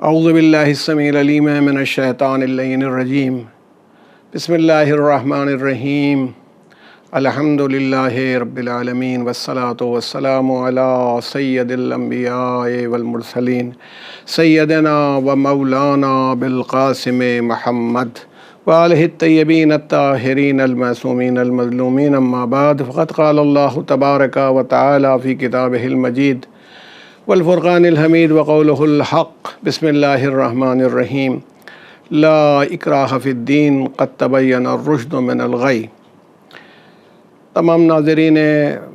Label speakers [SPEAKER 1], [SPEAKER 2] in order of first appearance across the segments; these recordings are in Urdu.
[SPEAKER 1] اعوذ باللہ السمیع العلیم من الشیطان اللعین الرجیم بسم اللہ الرحمن الرحیم الحمد للہ رب العالمین والصلاة والسلام علی سید الانبیاء والمرسلین سیدنا و مولانا بالقاسم محمد وآلہ الطیبین الطاہرین المعصومین المظلومین اما بعد فقد قال اللہ تبارک و تعالی فی کتابہ المجید والفرقان الحمید وقولہ الحق بسم اللہ الرحمن الرحیم لا اکراہ فی الدین قد تبین الرشد من الغی۔ تمام ناظرین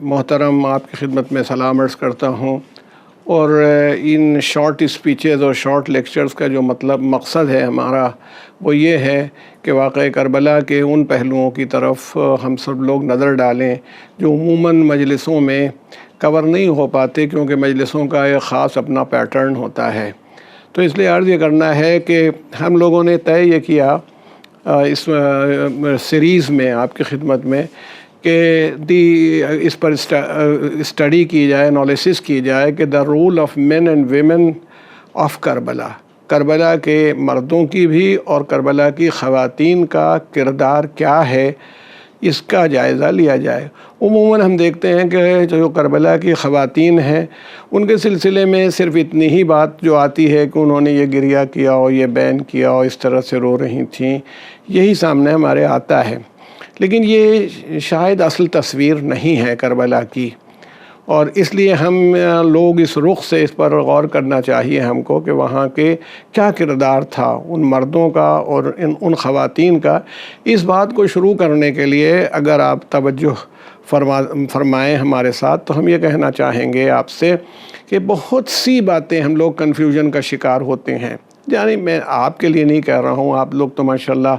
[SPEAKER 1] محترم، آپ کی خدمت میں سلام عرض کرتا ہوں، اور ان شارٹ اسپیچز اور شارٹ لیکچرز کا جو مقصد ہے ہمارا وہ یہ ہے کہ واقعہ کربلا کے ان پہلوؤں کی طرف ہم سب لوگ نظر ڈالیں جو عموماً مجلسوں میں کور نہیں ہو پاتے، کیونکہ مجلسوں کا ایک خاص اپنا پیٹرن ہوتا ہے۔ تو اس لیے عرض یہ کرنا ہے کہ ہم لوگوں نے طے یہ کیا اس سیریز میں آپ کی خدمت میں کہ اس پر اسٹڈی کی جائے، انالیسس کی جائے کہ the role of men and women of Karbala, Karbala کے مردوں کی بھی اور کربلا کی خواتین کا کردار کیا ہے، اس کا جائزہ لیا جائے۔ عموماً ہم دیکھتے ہیں کہ جو کربلا کی خواتین ہیں ان کے سلسلے میں صرف اتنی ہی بات جو آتی ہے کہ انہوں نے یہ گریہ کیا ہو، یہ بین کیا ہو، اس طرح سے رو رہی تھیں، یہی سامنے ہمارے آتا ہے، لیکن یہ شاید اصل تصویر نہیں ہے کربلا کی، اور اس لیے ہم لوگ اس رخ سے اس پر غور کرنا چاہیے ہم کو کہ وہاں کے کیا کردار تھا ان مردوں کا اور ان خواتین کا۔ اس بات کو شروع کرنے کے لیے اگر آپ توجہ فرمائیں ہمارے ساتھ تو ہم یہ کہنا چاہیں گے آپ سے کہ بہت سی باتیں ہم لوگ کنفیوژن کا شکار ہوتے ہیں۔ یعنی میں آپ کے لیے نہیں کہہ رہا ہوں، آپ لوگ تو ماشاءاللہ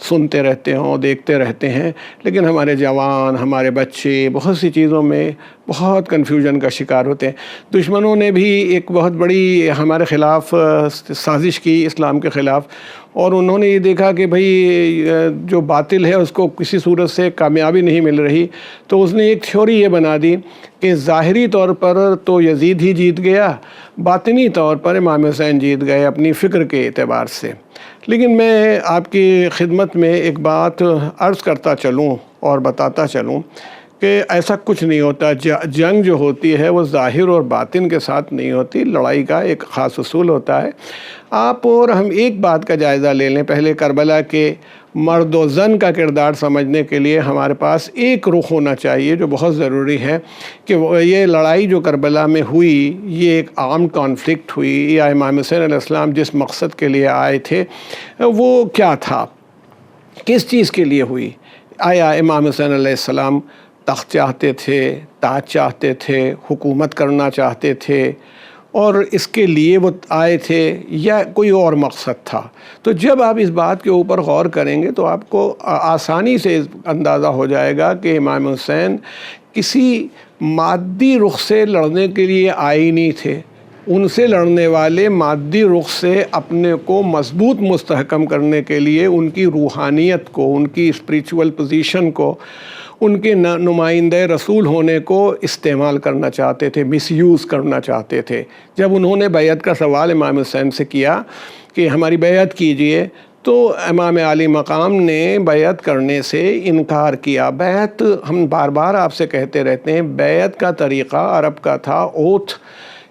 [SPEAKER 1] سنتے رہتے ہوں، دیکھتے رہتے ہیں، لیکن ہمارے جوان، ہمارے بچے بہت سی چیزوں میں بہت کنفیوژن کا شکار ہوتے ہیں۔ دشمنوں نے بھی ایک بہت بڑی ہمارے خلاف سازش کی، اسلام کے خلاف، اور انہوں نے یہ دیکھا کہ بھئی جو باطل ہے اس کو کسی صورت سے کامیابی نہیں مل رہی، تو اس نے ایک تھیوری یہ بنا دی کہ ظاہری طور پر تو یزید ہی جیت گیا، باطنی طور پر امام حسین جیت گئے اپنی فکر کے اعتبار سے۔ لیکن میں آپ کی خدمت میں ایک بات عرض کرتا چلوں اور بتاتا چلوں کہ ایسا کچھ نہیں ہوتا۔ جنگ جو ہوتی ہے وہ ظاہر اور باطن کے ساتھ نہیں ہوتی، لڑائی کا ایک خاص اصول ہوتا ہے۔ آپ اور ہم ایک بات کا جائزہ لے لیں، پہلے کربلا کے مرد و زن کا کردار سمجھنے کے لیے ہمارے پاس ایک رخ ہونا چاہیے جو بہت ضروری ہے کہ یہ لڑائی جو کربلا میں ہوئی یہ ایک عام کانفلکٹ ہوئی، یا امام حسین علیہ السلام جس مقصد کے لیے آئے تھے وہ کیا تھا، کس چیز کے لیے ہوئی؟ آیا امام حسین علیہ السلام تخت چاہتے تھے، تاج چاہتے تھے، حکومت کرنا چاہتے تھے اور اس کے لیے وہ آئے تھے، یا کوئی اور مقصد تھا؟ تو جب آپ اس بات کے اوپر غور کریں گے تو آپ کو آسانی سے اندازہ ہو جائے گا کہ امام حسین کسی مادی رخ سے لڑنے کے لیے آئے ہی نہیں تھے۔ ان سے لڑنے والے مادی رخ سے اپنے کو مضبوط مستحکم کرنے کے لیے ان کی روحانیت کو، ان کی اسپریچول پوزیشن کو، ان کے نمائندہ رسول ہونے کو استعمال کرنا چاہتے تھے، مس یوز کرنا چاہتے تھے۔ جب انہوں نے بیعت کا سوال امام حسین سے کیا کہ ہماری بیعت کیجئے، تو امام عالی مقام نے بیعت کرنے سے انکار کیا۔ بیعت ہم بار بار آپ سے کہتے رہتے ہیں، بیعت کا طریقہ عرب کا تھا، اوتھ،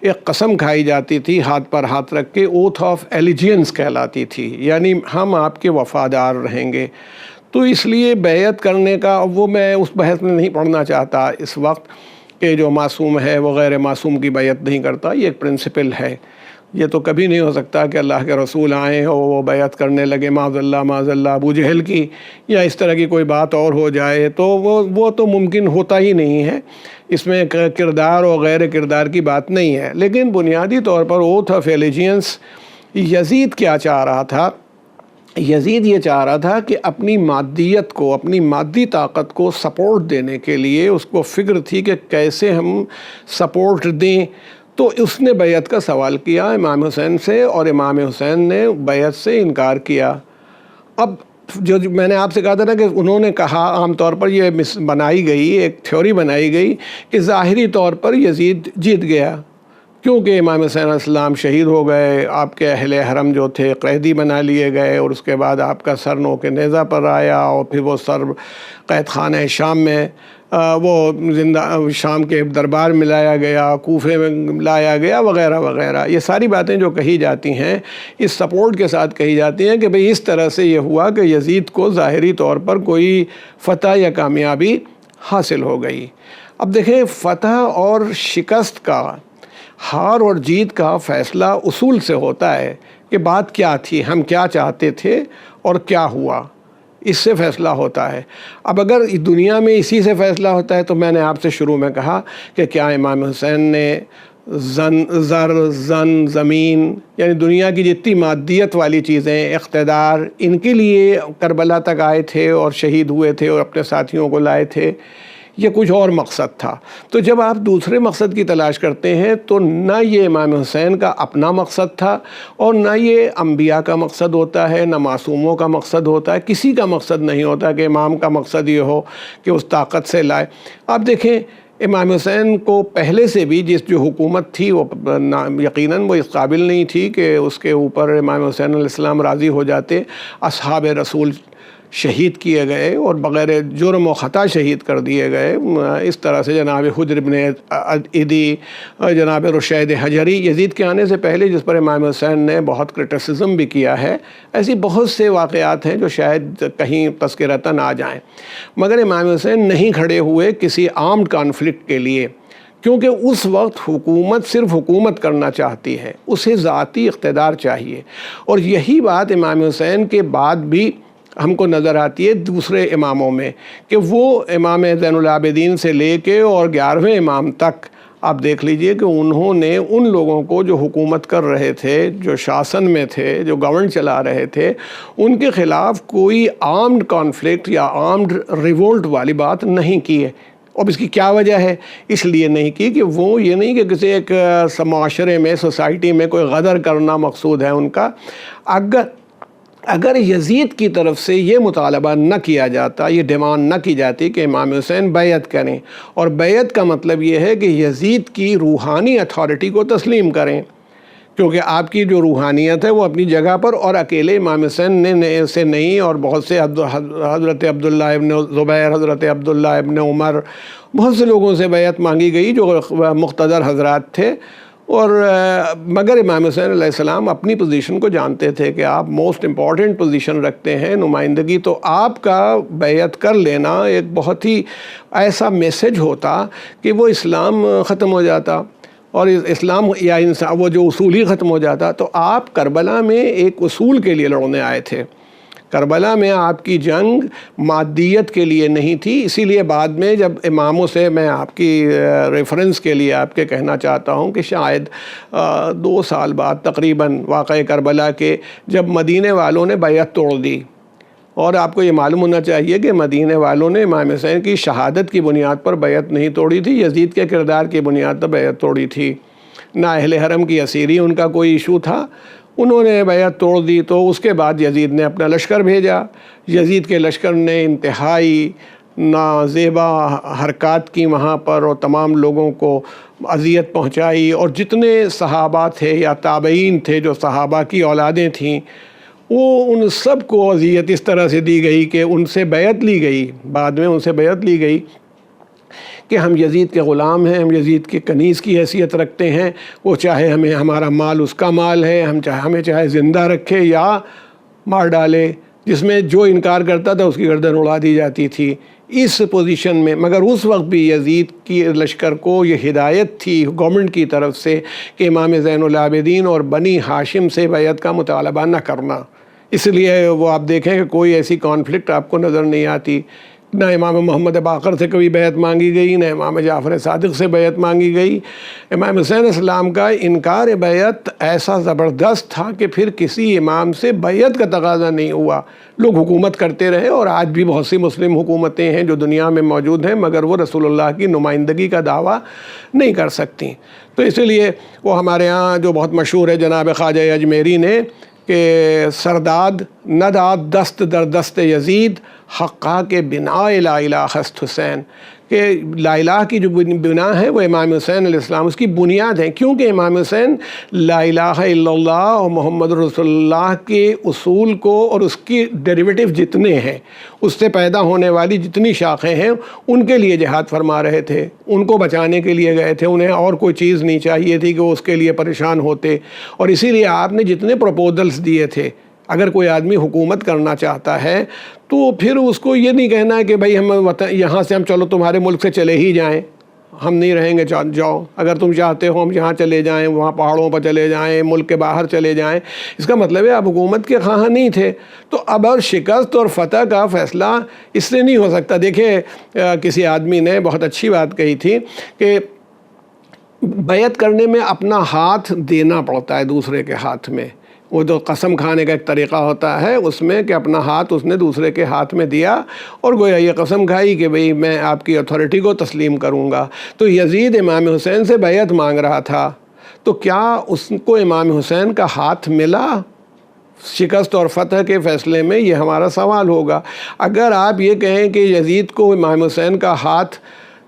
[SPEAKER 1] ایک قسم کھائی جاتی تھی ہاتھ پر ہاتھ رکھ کے، اوتھ آف ایلیجینس کہلاتی تھی، یعنی ہم آپ کے وفادار رہیں گے۔ تو اس لیے بیعت کرنے کا، وہ میں اس بحث میں نہیں پڑھنا چاہتا اس وقت کہ جو معصوم ہے وہ غیر معصوم کی بیعت نہیں کرتا، یہ ایک پرنسپل ہے۔ یہ تو کبھی نہیں ہو سکتا کہ اللہ کے رسول آئیں اور وہ بیعت کرنے لگے معاذ اللہ ابو جہل کی، یا اس طرح کی کوئی بات اور ہو جائے، تو وہ تو ممکن ہوتا ہی نہیں ہے۔ اس میں کردار اور غیر کردار کی بات نہیں ہے، لیکن بنیادی طور پر اوتھ آف ایلیجینس یزید کیا چاہ رہا تھا؟ یزید یہ چاہ رہا تھا کہ اپنی مادیت کو، اپنی مادی طاقت کو سپورٹ دینے کے لیے اس کو فکر تھی کہ کیسے ہم سپورٹ دیں، تو اس نے بیعت کا سوال کیا امام حسین سے، اور امام حسین نے بیعت سے انکار کیا۔ اب جو میں نے آپ سے کہا تھا نا کہ انہوں نے کہا، عام طور پر یہ بنائی گئی، ایک تھیوری بنائی گئی کہ ظاہری طور پر یزید جیت گیا، کیونکہ امام حسین علیہ السلام شہید ہو گئے، آپ کے اہل حرم جو تھے قیدی بنا لیے گئے، اور اس کے بعد آپ کا سر نو کے نیزہ پر آیا، اور پھر وہ سر قید خانہ شام میں وہ زندہ شام کے دربار میں لایا گیا، کوفے میں لایا گیا، وغیرہ وغیرہ۔ یہ ساری باتیں جو کہی جاتی ہیں اس سپورٹ کے ساتھ کہی جاتی ہیں کہ بھئی اس طرح سے یہ ہوا کہ یزید کو ظاہری طور پر کوئی فتح یا کامیابی حاصل ہو گئی۔ اب دیکھیں، فتح اور شکست کا، ہار اور جیت کا فیصلہ اصول سے ہوتا ہے کہ بات کیا تھی، ہم کیا چاہتے تھے اور کیا ہوا، اس سے فیصلہ ہوتا ہے۔ اب اگر دنیا میں اسی سے فیصلہ ہوتا ہے تو میں نے آپ سے شروع میں کہا کہ کیا امام حسین نے زمین، یعنی دنیا کی جتنی مادیت والی چیزیں، اقتدار، ان کے لیے کربلا تک آئے تھے اور شہید ہوئے تھے اور اپنے ساتھیوں کو لائے تھے، یہ کچھ اور مقصد تھا؟ تو جب آپ دوسرے مقصد کی تلاش کرتے ہیں تو نہ یہ امام حسین کا اپنا مقصد تھا، اور نہ یہ انبیاء کا مقصد ہوتا ہے، نہ معصوموں کا مقصد ہوتا ہے، کسی کا مقصد نہیں ہوتا کہ امام کا مقصد یہ ہو کہ اس طاقت سے لائے۔ آپ دیکھیں، امام حسین کو پہلے سے بھی جو حکومت تھی وہ یقیناً وہ اس قابل نہیں تھی کہ اس کے اوپر امام حسین علیہ السلام راضی ہو جاتے۔ اصحاب رسول شہید کیے گئے اور بغیر جرم و خطا شہید کر دیے گئے۔ اس طرح سے جناب حجر بن عدی، جناب رشید حجری، یزید کے آنے سے پہلے جس پر امام حسین نے بہت کرٹیسزم بھی کیا ہے، ایسی بہت سے واقعات ہیں جو شاید کہیں تذکرتاً آ جائیں، مگر امام حسین نہیں کھڑے ہوئے کسی آرمڈ کانفلکٹ کے لیے، کیونکہ اس وقت حکومت صرف حکومت کرنا چاہتی ہے، اسے ذاتی اقتدار چاہیے۔ اور یہی بات امام حسین کے بعد بھی ہم کو نظر آتی ہے دوسرے اماموں میں، کہ وہ امام زین العابدین سے لے کے اور 11ویں امام تک آپ دیکھ لیجئے کہ انہوں نے ان لوگوں کو جو حکومت کر رہے تھے، جو شاسن میں تھے، جو گورن چلا رہے تھے، ان کے خلاف کوئی آرمڈ کانفلکٹ یا آرمڈ ریولٹ والی بات نہیں کی ہے۔ اب اس کی کیا وجہ ہے؟ اس لیے نہیں کی کہ وہ یہ نہیں کہ کسی ایک معاشرے میں، سوسائٹی میں کوئی غدر کرنا مقصود ہے ان کا۔ اگر یزید کی طرف سے یہ مطالبہ نہ کیا جاتا، یہ ڈیمانڈ نہ کی جاتی کہ امام حسین بیعت کریں، اور بیعت کا مطلب یہ ہے کہ یزید کی روحانی اتھارٹی کو تسلیم کریں، کیونکہ آپ کی جو روحانیت ہے وہ اپنی جگہ پر، اور اکیلے امام حسین سے نہیں، اور بہت سے حضرت عبداللہ ابن زبیر، حضرت عبداللہ ابن عمر، بہت سے لوگوں سے بیعت مانگی گئی جو مقتدر حضرات تھے۔ اور مگر امام حسین علیہ السلام اپنی پوزیشن کو جانتے تھے کہ آپ موسٹ امپورٹنٹ پوزیشن رکھتے ہیں، نمائندگی، تو آپ کا بیعت کر لینا ایک بہت ہی ایسا میسج ہوتا کہ وہ اسلام ختم ہو جاتا، اور اسلام یا انسان وہ جو اصول ہی ختم ہو جاتا۔ تو آپ کربلا میں ایک اصول کے لیے لڑنے آئے تھے، کربلا میں آپ کی جنگ مادیت کے لیے نہیں تھی۔ اسی لیے بعد میں جب اماموں سے میں آپ کی ریفرنس کے لیے آپ کے کہنا چاہتا ہوں کہ شاید 2 سال بعد تقریباً واقعہ کربلا کے، جب مدینے والوں نے بیعت توڑ دی، اور آپ کو یہ معلوم ہونا چاہیے کہ مدینے والوں نے امام حسین کی شہادت کی بنیاد پر بیعت نہیں توڑی تھی، یزید کے کردار کی بنیاد پر بیعت توڑی تھی۔ نہ اہل حرم کی اسیری ان کا کوئی ایشو تھا، انہوں نے بیعت توڑ دی۔ تو اس کے بعد یزید نے اپنا لشکر بھیجا، یزید کے لشکر نے انتہائی نازیبا حرکات کی وہاں پر، اور تمام لوگوں کو اذیت پہنچائی، اور جتنے صحابہ تھے یا تابعین تھے جو صحابہ کی اولادیں تھیں، وہ ان سب کو اذیت اس طرح سے دی گئی کہ ان سے بیعت لی گئی، بعد میں ان سے بیعت لی گئی کہ ہم یزید کے غلام ہیں، ہم یزید کے کنیز کی حیثیت رکھتے ہیں، وہ چاہے ہمارا مال اس کا مال ہے، ہمیں چاہے زندہ رکھے یا مار ڈالے، جس میں جو انکار کرتا تھا اس کی گردن اڑا دی جاتی تھی۔ اس پوزیشن میں مگر اس وقت بھی یزید کی لشکر کو یہ ہدایت تھی گورنمنٹ کی طرف سے کہ امام زین العابدین اور بنی ہاشم سے بیعت کا مطالبہ نہ کرنا۔ اس لیے وہ آپ دیکھیں کہ کوئی ایسی کانفلکٹ آپ کو نظر نہیں آتی، نہ امام محمد باقر سے کبھی بیعت مانگی گئی، نہ امام جعفر صادق سے بیعت مانگی گئی۔ امام حسین علیہ السلام کا انکار بیعت ایسا زبردست تھا کہ پھر کسی امام سے بیعت کا تقاضا نہیں ہوا، لوگ حکومت کرتے رہے، اور آج بھی بہت سی مسلم حکومتیں ہیں جو دنیا میں موجود ہیں، مگر وہ رسول اللہ کی نمائندگی کا دعویٰ نہیں کر سکتی۔ تو اسی لیے وہ ہمارے ہاں جو بہت مشہور ہے جناب خواجہ اجمیری نے کہ سرداد نداد دست در دست یزید حقا کے بنا لا الہ خست حسین، کہ کہ لا الہ کی جو بنا ہے وہ امام حسین علیہ السلام اس کی بنیاد ہے، کیونکہ امام حسین لا الہ الا اللہ اور محمد رسول اللہ کے اصول کو اور اس کی ڈیریویٹو جتنے ہیں، اس سے پیدا ہونے والی جتنی شاخیں ہیں ان کے لیے جہاد فرما رہے تھے، ان کو بچانے کے لیے گئے تھے، انہیں اور کوئی چیز نہیں چاہیے تھی کہ وہ اس کے لیے پریشان ہوتے، اور اسی لیے آپ نے جتنے پروپوزلز دیے تھے، اگر کوئی آدمی حکومت کرنا چاہتا ہے تو پھر اس کو یہ نہیں کہنا ہے کہ بھائی ہم یہاں سے ہم چلو تمہارے ملک سے چلے ہی جائیں، ہم نہیں رہیں گے، جاؤ، اگر تم چاہتے ہو ہم یہاں چلے جائیں، وہاں پہاڑوں پر چلے جائیں، ملک کے باہر چلے جائیں، اس کا مطلب ہے آپ حکومت کے خواہاں نہیں تھے۔ تو اب اور شکست اور فتح کا فیصلہ اس سے نہیں ہو سکتا۔ دیکھیں کسی آدمی نے بہت اچھی بات کہی تھی کہ بیعت کرنے میں اپنا ہاتھ دینا پڑتا ہے دوسرے کے ہاتھ میں، وہ جو قسم کھانے کا ایک طریقہ ہوتا ہے اس میں کہ اپنا ہاتھ اس نے دوسرے کے ہاتھ میں دیا اور گویا یہ قسم کھائی کہ بھئی میں آپ کی اتھارٹی کو تسلیم کروں گا۔ تو یزید امام حسین سے بیعت مانگ رہا تھا، تو کیا اس کو امام حسین کا ہاتھ ملا شکست اور فتح کے فیصلے میں؟ یہ ہمارا سوال ہوگا۔ اگر آپ یہ کہیں کہ یزید کو امام حسین کا ہاتھ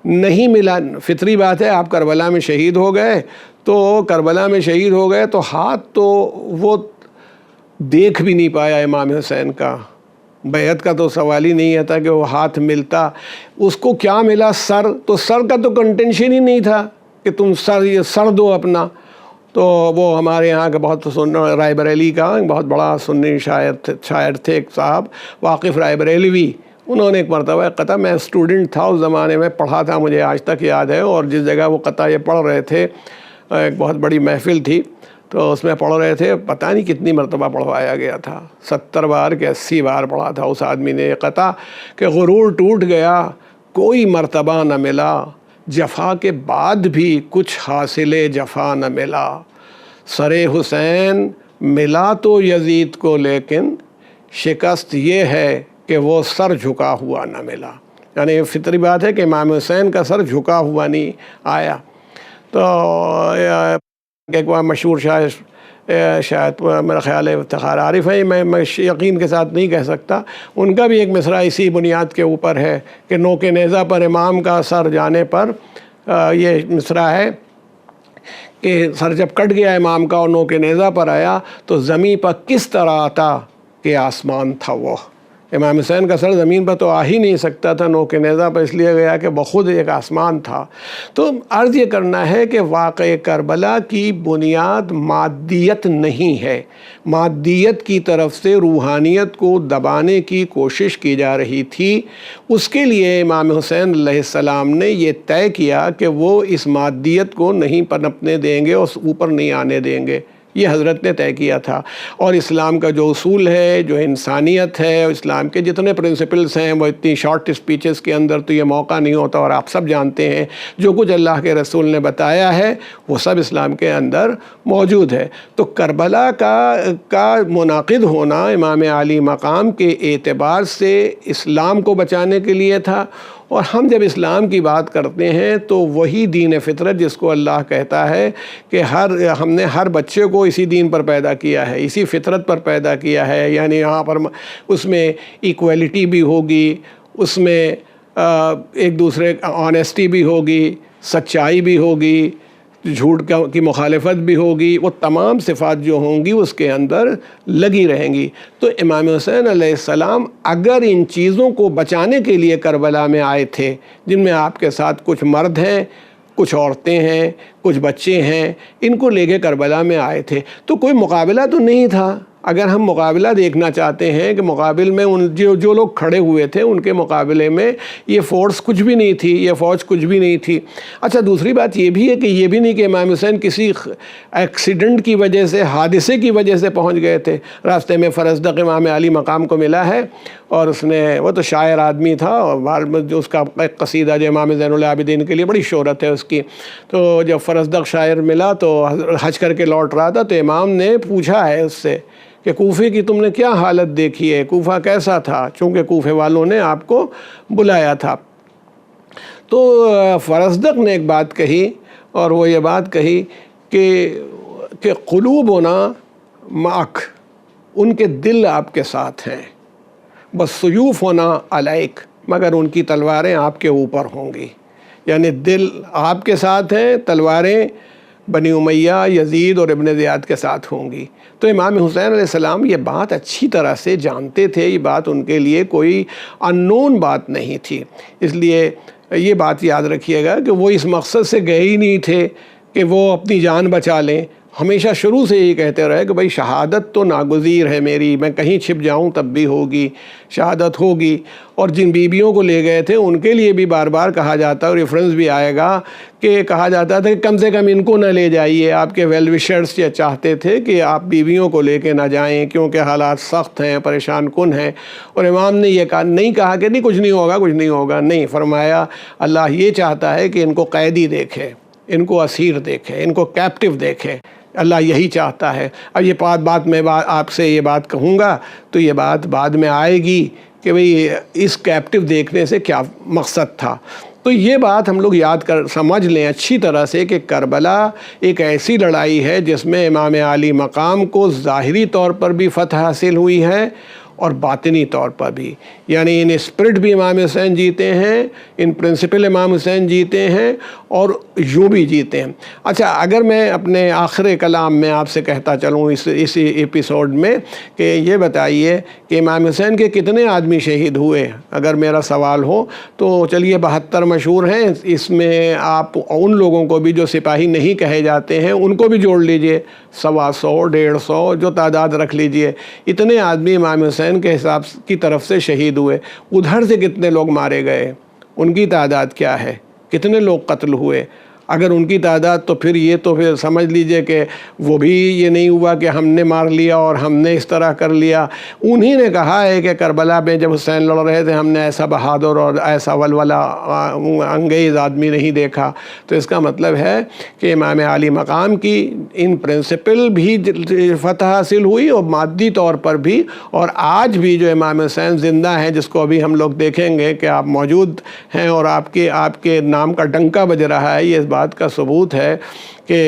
[SPEAKER 1] نہیں ملا، فطری بات ہے، آپ کربلا میں شہید ہو گئے، تو کربلا میں شہید ہو گئے تو ہاتھ تو وہ دیکھ بھی نہیں پایا امام حسین کا، بیعت کا تو سوال ہی نہیں تھا کہ وہ ہاتھ ملتا۔ اس کو کیا ملا؟ سر، تو سر کا تو کنٹینشن ہی نہیں تھا کہ تم سر دو اپنا۔ تو وہ ہمارے یہاں کا بہت رائے بریلی کا بہت بڑا سنی شاعر تھے ایک صاحب واقف رائے بریلوی، انہوں نے ایک مرتبہ قطعہ، میں اسٹوڈنٹ تھا اس زمانے میں، پڑھا تھا، مجھے آج تک یاد ہے، اور جس جگہ وہ قطعہ یہ پڑھ رہے تھے ایک بہت بڑی محفل تھی، تو اس میں پڑھ رہے تھے، پتہ نہیں کتنی مرتبہ پڑھوایا گیا تھا، 70 بار کہ 80 بار پڑھا تھا اس آدمی نے یہ قطعہ کہ غرور ٹوٹ گیا کوئی مرتبہ نہ ملا، جفا کے بعد بھی کچھ حاصل جفا نہ ملا، سر حسین ملا تو یزید کو لیکن شکست یہ ہے کہ وہ سر جھکا ہوا نہ ملا۔ یعنی فطری بات ہے کہ امام حسین کا سر جھکا ہوا نہیں آیا۔ تو ایک مشہور شاعر، شاید میرا خیال ہے افتخار عارف ہے، میں یقین کے ساتھ نہیں کہہ سکتا، ان کا بھی ایک مصرع اسی بنیاد کے اوپر ہے کہ نوک نیزہ پر امام کا سر جانے پر، یہ مصرع ہے کہ سر جب کٹ گیا امام کا اور نوک نیزہ پر آیا تو زمین پر کس طرح آتا کہ آسمان تھا وہ۔ امام حسین کا سر زمین پر تو آ ہی نہیں سکتا تھا، نوک نیزہ پر اس لیے گیا کہ بخود ایک آسمان تھا۔ تو عرض یہ کرنا ہے کہ واقع کربلا کی بنیاد مادیت نہیں ہے، مادیت کی طرف سے روحانیت کو دبانے کی کوشش کی جا رہی تھی۔ اس کے لیے امام حسین علیہ السلام نے یہ طے کیا کہ وہ اس مادیت کو نہیں پنپنے دیں گے اور اوپر نہیں آنے دیں گے، یہ حضرت نے طے کیا تھا۔ اور اسلام کا جو اصول ہے، جو انسانیت ہے، اسلام کے جتنے پرنسپلز ہیں، وہ اتنی شارٹ اسپیچز کے اندر تو یہ موقع نہیں ہوتا، اور آپ سب جانتے ہیں جو کچھ اللہ کے رسول نے بتایا ہے وہ سب اسلام کے اندر موجود ہے۔ تو کربلا کا منعقد ہونا امام علی مقام کے اعتبار سے اسلام کو بچانے کے لیے تھا، اور ہم جب اسلام کی بات کرتے ہیں تو وہی دین فطرت جس کو اللہ کہتا ہے کہ ہم نے ہر بچے کو اسی دین پر پیدا کیا ہے، اسی فطرت پر پیدا کیا ہے، یعنی یہاں پر اس میں ایکویلٹی بھی ہوگی، اس میں ایک دوسرے آنیسٹی بھی ہوگی، سچائی بھی ہوگی، جھوٹ کی مخالفت بھی ہوگی، وہ تمام صفات جو ہوں گی اس کے اندر لگی رہیں گی۔ تو امام حسین علیہ السلام اگر ان چیزوں کو بچانے کے لیے کربلا میں آئے تھے، جن میں آپ کے ساتھ کچھ مرد ہیں، کچھ عورتیں ہیں، کچھ بچے ہیں، ان کو لے کے کربلا میں آئے تھے، تو کوئی مقابلہ تو نہیں تھا۔ اگر ہم مقابلہ دیکھنا چاہتے ہیں کہ مقابل میں جو لوگ کھڑے ہوئے تھے ان کے مقابلے میں یہ فورس کچھ بھی نہیں تھی، یہ فوج کچھ بھی نہیں تھی۔ اچھا، دوسری بات یہ بھی ہے کہ یہ بھی نہیں کہ امام حسین کسی ایکسیڈنٹ کی وجہ سے، حادثے کی وجہ سے پہنچ گئے تھے۔ راستے میں فرزدق امام علی مقام کو ملا ہے، اور اس نے، وہ تو شاعر آدمی تھا، اور جو اس کا ایک قصیدہ جو امام زین العابدین کے لیے بڑی شہرت ہے اس کی، تو جب فرزدق شاعر ملا تو حج کر کے لوٹ رہا تھا، تو امام نے پوچھا ہے اس سے کہ کوفے کی تم نے کیا حالت دیکھی ہے، کوفہ کیسا تھا، چونکہ کوفے والوں نے آپ کو بلایا تھا۔ تو فرزدق نے ایک بات کہی، اور وہ یہ بات کہی کہ قلوبنا معک، ان کے دل آپ کے ساتھ ہیں، بس سیوفنا علیک، مگر ان کی تلواریں آپ کے اوپر ہوں گی. یعنی دل آپ کے ساتھ ہیں، تلواریں بنی امیہ، یزید اور ابن زیاد کے ساتھ ہوں گی. تو امام حسین علیہ السلام یہ بات اچھی طرح سے جانتے تھے، یہ بات ان کے لیے کوئی اننون بات نہیں تھی. اس لیے یہ بات یاد رکھیے گا کہ وہ اس مقصد سے گئے ہی نہیں تھے کہ وہ اپنی جان بچا لیں. ہمیشہ شروع سے یہی کہتے رہے کہ بھائی شہادت تو ناگزیر ہے میری، میں کہیں چھپ جاؤں تب بھی ہوگی، شہادت ہوگی. اور جن بیویوں کو لے گئے تھے ان کے لیے بھی بار بار کہا جاتا ہے، اور ریفرنس بھی آئے گا کہ کہا جاتا تھا کہ کم سے کم ان کو نہ لے جائیے. آپ کے ویل وشرز یہ چاہتے تھے کہ آپ بیویوں کو لے کے نہ جائیں کیونکہ حالات سخت ہیں، پریشان کن ہیں. اور امام نے یہ کہا، نہیں کہا کہ نہیں کچھ نہیں ہوگا کچھ نہیں ہوگا، نہیں، فرمایا اللہ یہ چاہتا ہے کہ ان کو قیدی دیکھے، ان کو اسیر دیکھے، ان کو کیپٹیو دیکھے. اللہ یہی چاہتا ہے. اب یہ بات میں آپ سے یہ بات کہوں گا تو یہ بات بعد میں آئے گی کہ بھئی اس کیپٹیو دیکھنے سے کیا مقصد تھا. تو یہ بات ہم لوگ سمجھ لیں اچھی طرح سے کہ کربلا ایک ایسی لڑائی ہے جس میں امام علی مقام کو ظاہری طور پر بھی فتح حاصل ہوئی ہے اور باطنی طور پر بھی. یعنی ان اسپرٹ بھی امام حسین جیتے ہیں، ان پرنسپل امام حسین جیتے ہیں اور یوں بھی جیتے ہیں. اچھا، اگر میں اپنے آخر کلام میں آپ سے کہتا چلوں اس ایپیسوڈ میں کہ یہ بتائیے کہ امام حسین کے کتنے آدمی شہید ہوئے، اگر میرا سوال ہو تو چلیے 72 مشہور ہیں. اس میں آپ ان لوگوں کو بھی جو سپاہی نہیں کہے جاتے ہیں ان کو بھی جوڑ لیجئے، 100 150 جو تعداد رکھ لیجئے. اتنے آدمی امام حسین کے حساب کی طرف سے شہید ہوئے. ادھر سے کتنے لوگ مارے گئے، ان کی تعداد کیا ہے، کتنے لوگ قتل ہوئے. اگر ان کی تعداد تو پھر سمجھ لیجئے کہ وہ بھی یہ نہیں ہوا کہ ہم نے مار لیا اور ہم نے اس طرح کر لیا. انہی نے کہا ہے کہ کربلا میں جب حسین لڑ رہے تھے ہم نے ایسا بہادر اور ایسا ولولہ انگیز آدمی نہیں دیکھا. تو اس کا مطلب ہے کہ امام علی مقام کی ان پرنسپل بھی فتح حاصل ہوئی اور مادی طور پر بھی. اور آج بھی جو امام حسین زندہ ہیں، جس کو ابھی ہم لوگ دیکھیں گے کہ آپ موجود ہیں اور آپ کے نام کا ڈنکا بج رہا ہے، یہ بات کا ثبوت ہے کہ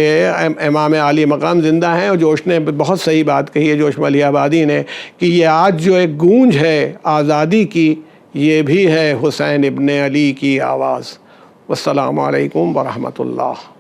[SPEAKER 1] امام علی مقام زندہ ہیں. اور جوش نے بہت صحیح بات کہی ہے، جوش ملیح آبادی نے، کہ یہ آج جو ایک گونج ہے آزادی کی، یہ بھی ہے حسین ابن علی کی آواز. والسلام علیکم ورحمۃ اللہ.